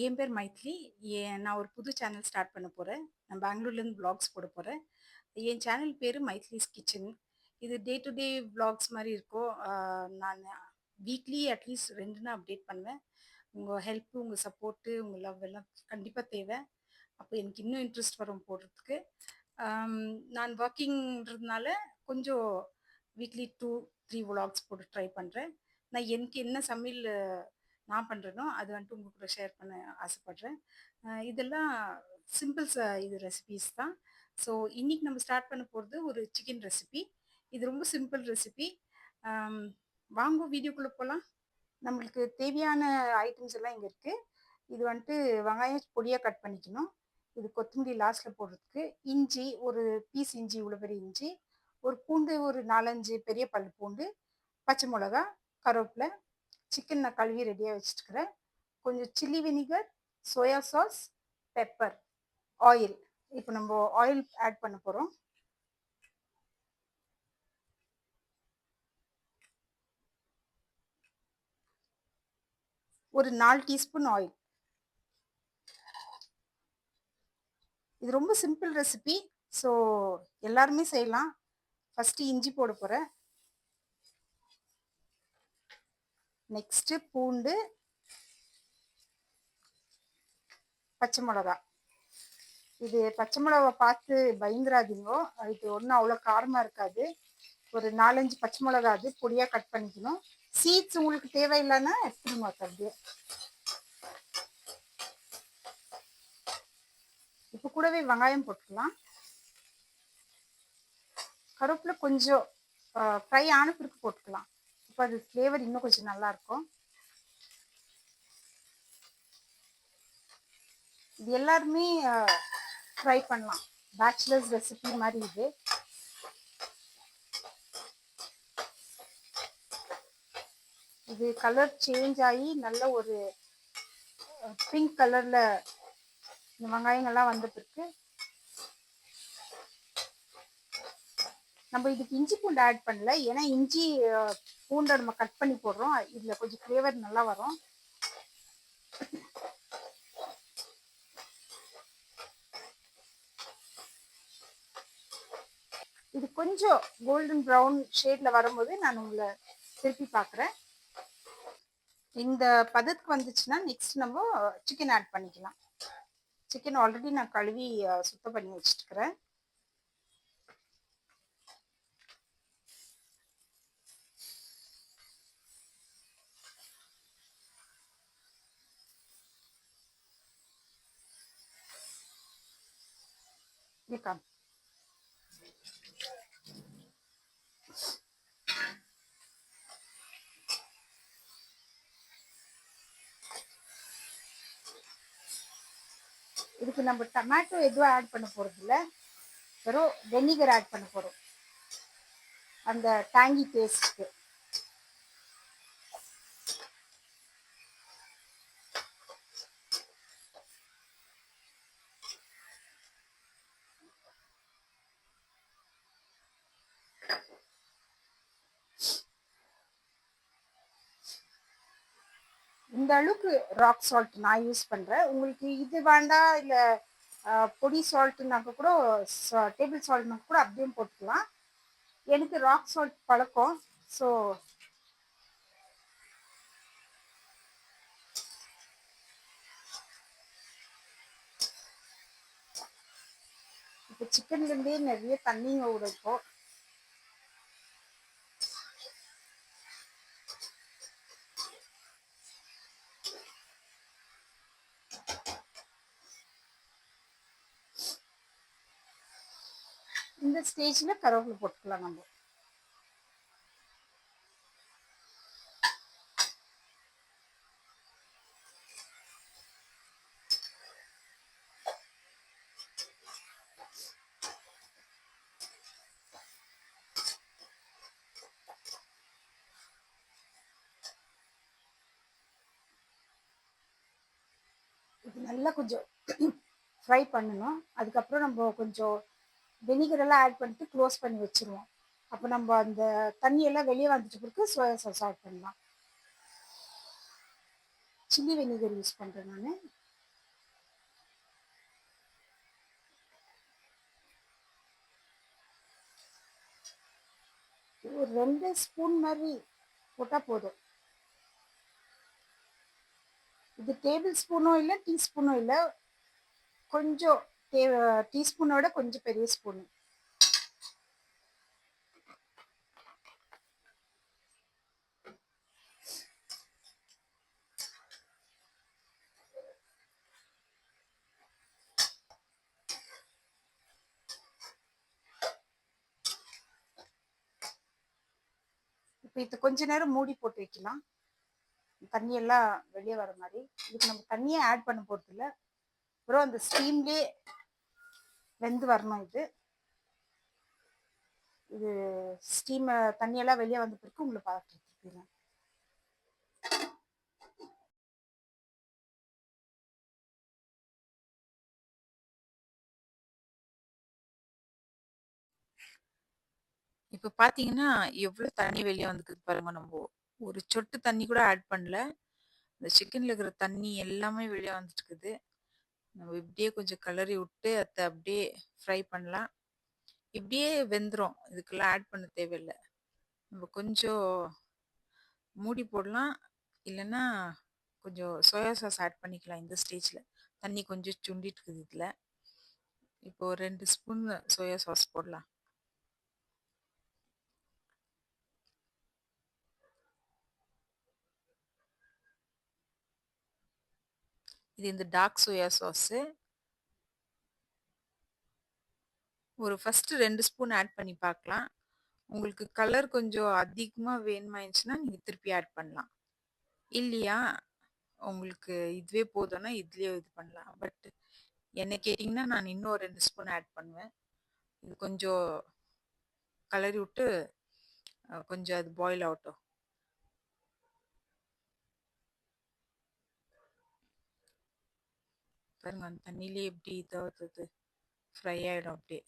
என் பேர் மைதிலி. நான் ஒரு புது சேனல் ஸ்டார்ட் பண்ண போறேன். நான் பெங்களூர்லேருந்து வ்ளாக்ஸ் போட போறேன். என் சேனல் பேரு மைதிலிஸ் கிச்சன். இது டே டு டே வ்ளாக்ஸ் மாரி இருக்கும். நான் வீக்லி அட்லீஸ்ட் 2 அப்டேட் பண்ணுவேன். உங்க ஹெல்ப், உங்க சப்போர்ட்டு, உங்க லவ் எல்லாம் கண்டிப்பா தேவை. அப்போ எனக்கு இன்னும் இன்ட்ரெஸ்ட் வரும் போடுறதுக்கு. ஆம், நான் ஒர்க்கிங்ன்றதுனால கொஞ்சம் வீக்லி 2, 3 வ்ளாக்ஸ் போட்டு ட்ரை பண்றேன். நான் எனக்கு என்ன சமையல் நான் பண்றேனோ, அது வந்துட்டு உங்க கூட ஷேர் பண்ண ஆசைப்படுறேன். இதெல்லாம் இது ரெசிபீஸ் தான். ஸோ இன்னைக்கு நம்ம ஸ்டார்ட் பண்ண போறது ஒரு சிக்கன் ரெசிபி. இது ரொம்ப சிம்பிள் ரெசிபி. ஆம், வாங்க வீடியோக்குள்ள போலாம். நம்மளுக்கு தேவையான ஐட்டம்ஸ் எல்லாம் இங்க இருக்கு. இது வந்துட்டு வெங்காயம் பொடியா கட் பண்ணிக்கணும். இது கொத்தமல்லி லாஸ்ட்ல போடுறதுக்கு. இஞ்சி ஒரு பீஸ் இஞ்சி, இவ்வளோ பெரிய இஞ்சி. ஒரு பூண்டு ஒரு 4, 5 பெரிய பல் பூண்டு. பச்சை மிளகா, கருவேப்பிலை. சிக்கன் நான் கழுவி ரெடியாக வச்சுட்டுக்கிறேன். கொஞ்சம் chilli vinegar, soya sauce, pepper, oil. இப்போ நம்ம ஆயில் ஆட் பண்ண போகிறோம். ஒரு 4 டீஸ்பூன் ஆயில். இது ரொம்ப சிம்பிள் ரெசிபி. ஸோ எல்லாருமே செய்யலாம். ஃபஸ்ட்டு இஞ்சி போட போகிறேன். நெக்ஸ்ட்டு பூண்டு, பச்சை மிளகா. இது பச்சை மிளகா பார்த்து பயந்துராதீங்கோ. இது ஒன்றும் அவ்வளோ காரமாக இருக்காது. ஒரு 4, 5 பச்சை மிளகா அது பொடியாக கட் பண்ணிக்கணும். சீட்ஸ் உங்களுக்கு தேவையில்லைன்னா எடுத்துருங்க அப்படியே. இப்போ கூடவே வெங்காயம் போட்டுக்கலாம். கருவேப்பிலை கொஞ்சம் ஃப்ரை ஆன பிறகு போட்டுக்கலாம். இப்போ அது ஃப்ளேவர் இன்னும் கொஞ்சம் நல்லாயிருக்கும். இது எல்லாருமே ட்ரை பண்ணலாம். பேச்சுலர்ஸ் ரெசிபி மாதிரி இது. இது கலர் சேஞ்ச் ஆகி நல்ல ஒரு பிங்க் கலரில் இந்த வெங்காயங்கள்லாம் வந்த பிறகு நம்ம இதுக்கு இஞ்சி பூண்டு ஆட் பண்ணல. ஏன்னா இஞ்சி பூண்டை நம்ம கட் பண்ணி போடுறோம். இதில் கொஞ்சம் ஃப்ளேவர் நல்லா வரும். இது கொஞ்சம் கோல்டன் ப்ரௌன் ஷேடில் வரும்போது நான் உங்களை திருப்பி பார்க்குறேன். இந்த பதத்துக்கு வந்துச்சுன்னா நெக்ஸ்ட் நம்ம சிக்கன் ஆட் பண்ணிக்கலாம். சிக்கன் ஆல்ரெடி நான் கழுவி சுத்தம் பண்ணி வச்சுட்டுக்கிறேன். இதுக்கு நம்ம டொமேட்டோ எதுவும் ஆட் பண்ண போகிறது இல்லை. வெறும் வெனிகர் ஆட் பண்ண போகிறோம் அந்த டேங்கி டேஸ்ட்டுக்கு. இந்த அளவுக்கு ராக் சால்ட் நான் யூஸ் பண்ணுறேன். உங்களுக்கு இது வேண்டாம் இல்லை பொடி சால்ட்டுனாக்க கூட, டேபிள் சால்ட்னாக்க கூட அப்படியே போட்டுக்கலாம். எனக்கு ராக் சால்ட் பழக்கம். ஸோ இப்போ சிக்கன்லேருந்தே நிறைய தண்ணிங்க விடும். இந்த ஸ்டேஜில் கருவேப்பிலை போட்டுக்கலாம் நம்ம. இது நல்லா கொஞ்சம் ஃப்ரை பண்ணணும். அதுக்கப்புறம் நம்ம கொஞ்சம் வெனிகரெல்லாம் ஆட் பண்ணிட்டு க்ளோஸ் பண்ணி வச்சுருவோம். அப்போ நம்ம அந்த தண்ணியெல்லாம் வெளியே வந்துட்டு பிறகு சோயா சாஸ் ஆட் பண்ணலாம். சில்லி வினிகர் யூஸ் பண்ணுறேன் நான். ஒரு 2 ஸ்பூன் மாதிரி போட்டால் போதும். இது டேபிள் ஸ்பூனும் இல்லை, டீஸ்பூனும் இல்லை, கொஞ்சம் டீஸ்பூனோட கொஞ்சம் பெரிய ஸ்பூன். இப்போ இது கொஞ்ச நேரம் மூடி போட்டு வைக்கலாம், தண்ணியெல்லாம் வெளியே வர மாதிரி. இதுக்கு நம்ம தண்ணியே ஆட் பண்ண போகிறது இல்லை, அப்புறம் அந்த ஸ்டீம்லேயே வெந்து வரணும். இது ஸ்டீம் தண்ணியெல்லாம் வெளியே வந்த பிறகு உங்களை பார்த்துருக்கீங்க. இப்போ பார்த்தீங்கன்னா, எவ்வளோ தண்ணி வெளிய வந்துக்குது பாருங்க. நம்ம ஒரு சொட்டு தண்ணி கூட ஆட் பண்ணல. இந்த சிக்கன்ல இருக்கிற தண்ணி எல்லாமே வெளிய வந்துட்டுருக்குது. நம்ம இப்படியே கொஞ்சம் கிளறி விட்டு அத அப்படியே ஃப்ரை பண்ணலாம். இப்படியே வெந்துரும். இதுக்கெல்லாம் ஆட் பண்ண தேவையில்ல. நம்ம கொஞ்சம் மூடி போடலாம். இல்லன்னா கொஞ்சம் சோயா சாஸ் ஆட் பண்ணிக்கலாம் இந்த ஸ்டேஜ்ல. தண்ணி கொஞ்சம் சுண்டிட்டு இருக்குது இதுல. இப்போ 2 ஸ்பூன் சோயா சாஸ் போடலாம். இது இந்த டார்க் சோயா சாஸு. ஒரு ஃபர்ஸ்ட் 2 ஸ்பூன் ஆட் பண்ணி பார்க்கலாம். உங்களுக்கு கலர் கொஞ்சம் அதிகமா வேணுமாயிருந்துச்சுன்னா நீங்க திருப்பி ஆட் பண்ணலாம். இல்லையா, உங்களுக்கு இதுவே போதும்னா இதுலயே இது பண்ணலாம். பட் என்ன கேட்டிங்கன்னா நான் இன்னும் 2 ஸ்பூன் ஆட் பண்ணுவேன். இது கொஞ்சம் கலரி விட்டு கொஞ்சம் அது பாயில் ஆகட்டும். பாருங்க அந்த தண்ணியிலே எப்படி இதாகுது, ஃப்ரை ஆயிடும் அப்படியே.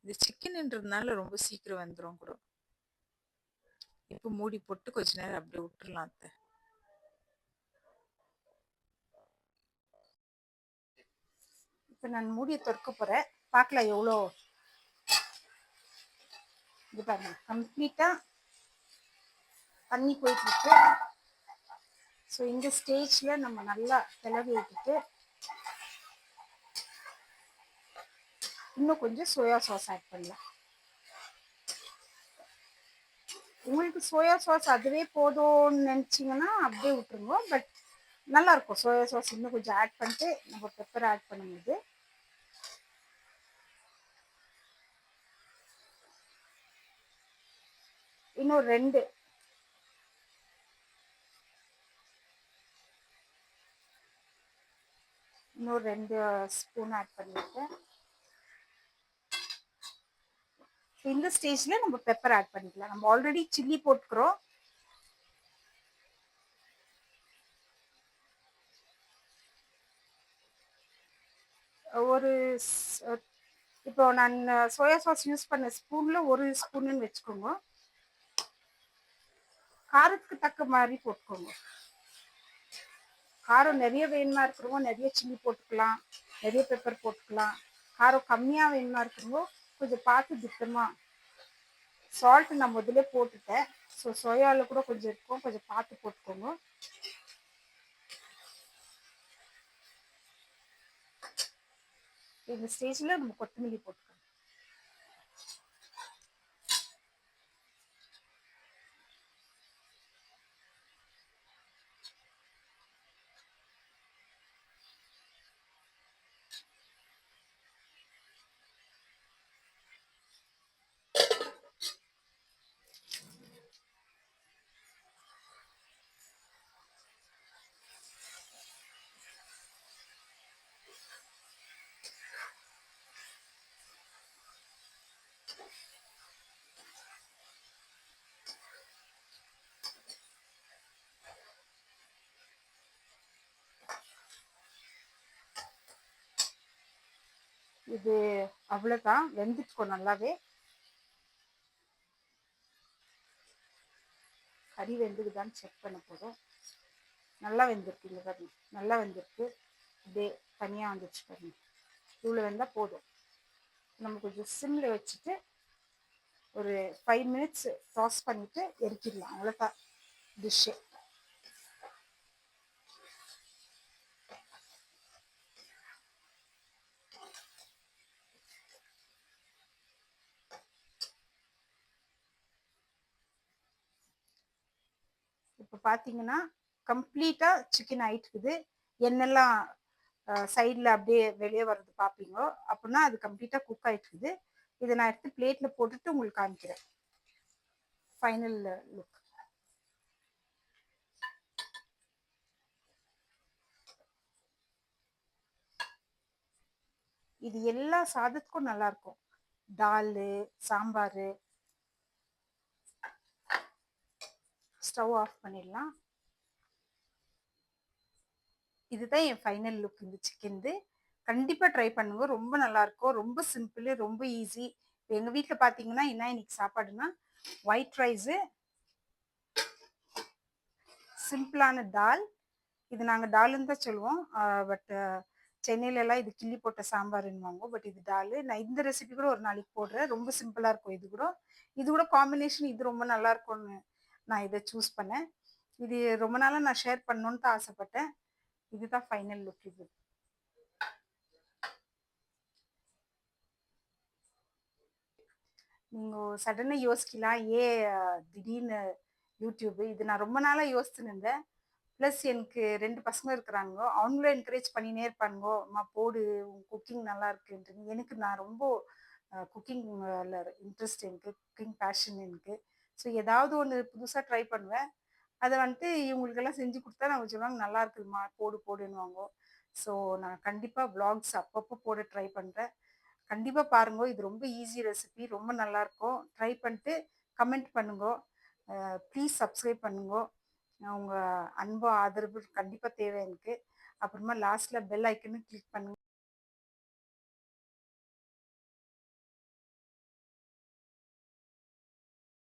இது சிக்கன்ன்றதுனால ரொம்ப சீக்கிரம் வந்துடும் கூட. இப்போ மூடி போட்டு கொஞ்ச நேரம் அப்படியே விட்டுறலாம் அத்தை. இப்போ நான் மூடியை திறக்க போகிறேன், பார்க்கலாம் எவ்வளோ. இது பாருங்க, கம்ப்ளீட்டாக தண்ணி போயிட்டுருக்கு. ஸோ இந்த ஸ்டேஜில் நம்ம நல்லா கிளறி விட்டுட்டு இன்னும் கொஞ்சம் சோயா சாஸ் ஆட் பண்ணலாம். உங்களுக்கு சோயா சாஸ் அதுவே போதும்னு நினச்சிங்கன்னா அப்படியே விட்டுருங்க. பட் நல்லாயிருக்கும் சோயா சாஸ் இன்னும் கொஞ்சம் ஆட் பண்ணிட்டு நம்ம பெப்பர் ஆட் பண்ணும்போது. இன்னும் 2 ஸ்பூன் ஆட் பண்ணியிருக்கேன். இந்த ஸ்டேஜில் நம்ம பெப்பர் ஆட் பண்ணிக்கலாம். நம்ம ஆல்ரெடி சில்லி போட்டுக்கிறோம். ஒரு இப்போ நான் சோயா சாஸ் யூஸ் பண்ண ஸ்பூனில் 1 ஸ்பூனுன்னு வச்சுக்கோங்க. காரத்துக்கு தக்க மாதிரி போட்டுக்கோங்க. காரம் நிறைய வேணுமா இருக்கிறவங்க நிறைய சில்லி போட்டுக்கலாம், நிறைய பெப்பர் போட்டுக்கலாம். காரம் கம்மியாக வேணுமா இருக்கிறவங்க கொஞ்சம் பார்த்து திட்டமாக. சால்ட் நான் முதல்ல போட்டுட்டேன். ஸோ சோயாவில் கூட கொஞ்சம் இருக்கும், கொஞ்சம் பார்த்து போட்டுக்கோங்க. இந்த ஸ்டேஜில் நம்ம கொத்தமல்லி போட்டுக்கோங்க. இது அவ்வளோதான், வெந்துட்டுக்கோ நல்லாவே. கறி வெந்துக்குதான்னு செக் பண்ண போதும். நல்லா வெந்திருக்கு. இல்லை பாருங்க, நல்லா வெந்திருக்கு. அப்படியே தனியாக வந்துச்சு பாருங்க. இவ்வளோ வெந்தால் போதும். நம்ம கொஞ்சம் சிம்மில் வச்சுட்டு ஒரு 5 மினிட்ஸ் டாஸ் பண்ணிவிட்டு இறக்கிடலாம். அவ்வளோதான் டிஷ்ஷு. இப்போ பார்த்தீங்கன்னா கம்ப்ளீட்டாக சிக்கன் ஆயிட்டுருக்குது. எண்ணெல்லாம் சைடில் அப்படியே வெளியே வர்றது பார்ப்பீங்க. அப்படின்னா அது கம்ப்ளீட்டாக குக் ஆகிட்டுருக்குது. இதை நான் எடுத்து பிளேட்டில் போட்டுட்டு உங்களுக்கு காமிக்கிறேன் ஃபைனல் லுக். இது எல்லா சாதத்துக்கும் நல்லாயிருக்கும். தால், சாம்பார். ஸ்டவ் ஆஃப் பண்ணிடலாம். இதுதான் என் ஃபைனல் லுக் இந்த சிக்கன்து. கண்டிப்பாக ட்ரை பண்ணுங்க. ரொம்ப நல்லாயிருக்கும். ரொம்ப சிம்பிள், ரொம்ப ஈஸி. எங்கள் வீட்டில் பார்த்தீங்கன்னா என்ன இன்னைக்கு சாப்பாடுனா ஒயிட் ரைஸு, சிம்பிளான தால். இது நாங்கள் டால்னு தான் சொல்லுவோம். பட் சென்னையிலலாம் இது கிள்ளி போட்ட சாம்பார்ன்னுவாங்க. பட் இது டால். நான் இந்த ரெசிபி கூட ஒரு நாளைக்கு போடுறேன். ரொம்ப சிம்பிளாக இருக்கும். இது கூட காம்பினேஷன் இது ரொம்ப நல்லா இருக்கும்னு நான் இதை சூஸ் பண்ணேன். இது ரொம்ப நாளாக நான் ஷேர் பண்ணணுன்னு தான் ஆசைப்பட்டேன். இதுதான் ஃபைனல் லுக். இது நீங்கள் சடனாக யோசிக்கலாம், திடீர்னு யூடியூப். இது நான் ரொம்ப நாளாக யோசிச்சுன்னு இருந்தேன். ப்ளஸ் எனக்கு 2 பசங்க இருக்கிறாங்க. அவங்களும் என்கரேஜ் பண்ணினே இருப்பானுங்கோ, அம்மா போடு உன் குக்கிங் நல்லா இருக்குன்ட்டு. எனக்கு நான் ரொம்ப குக்கிங்கில் இன்ட்ரெஸ்ட், எனக்கு குக்கிங் பேஷன் எனக்கு. ஸோ ஏதாவது ஒன்று புதுசாக ட்ரை பண்ணுவேன். அதை வந்துட்டு இவங்களுக்கெல்லாம் செஞ்சு கொடுத்தா அவங்க சொல்லுவாங்க நல்லா இருக்குதும்மா போடு போடுன்னுவாங்க. ஸோ நான் கண்டிப்பாக vlogs அப்பப்போ போட ட்ரை பண்ணுறேன். கண்டிப்பாக பாருங்க. இது ரொம்ப ஈஸி ரெசிபி. ரொம்ப நல்லாயிருக்கும். ட்ரை பண்ணிட்டு கமெண்ட் பண்ணுங்க. ப்ளீஸ் சப்ஸ்கிரைப் பண்ணுங்க. உங்கள் அன்பு ஆதரவு கண்டிப்பாக தேவை எனக்கு. அப்புறமா லாஸ்ட்டில் பெல் ஐக்கனும் கிளிக் பண்ணுங்க.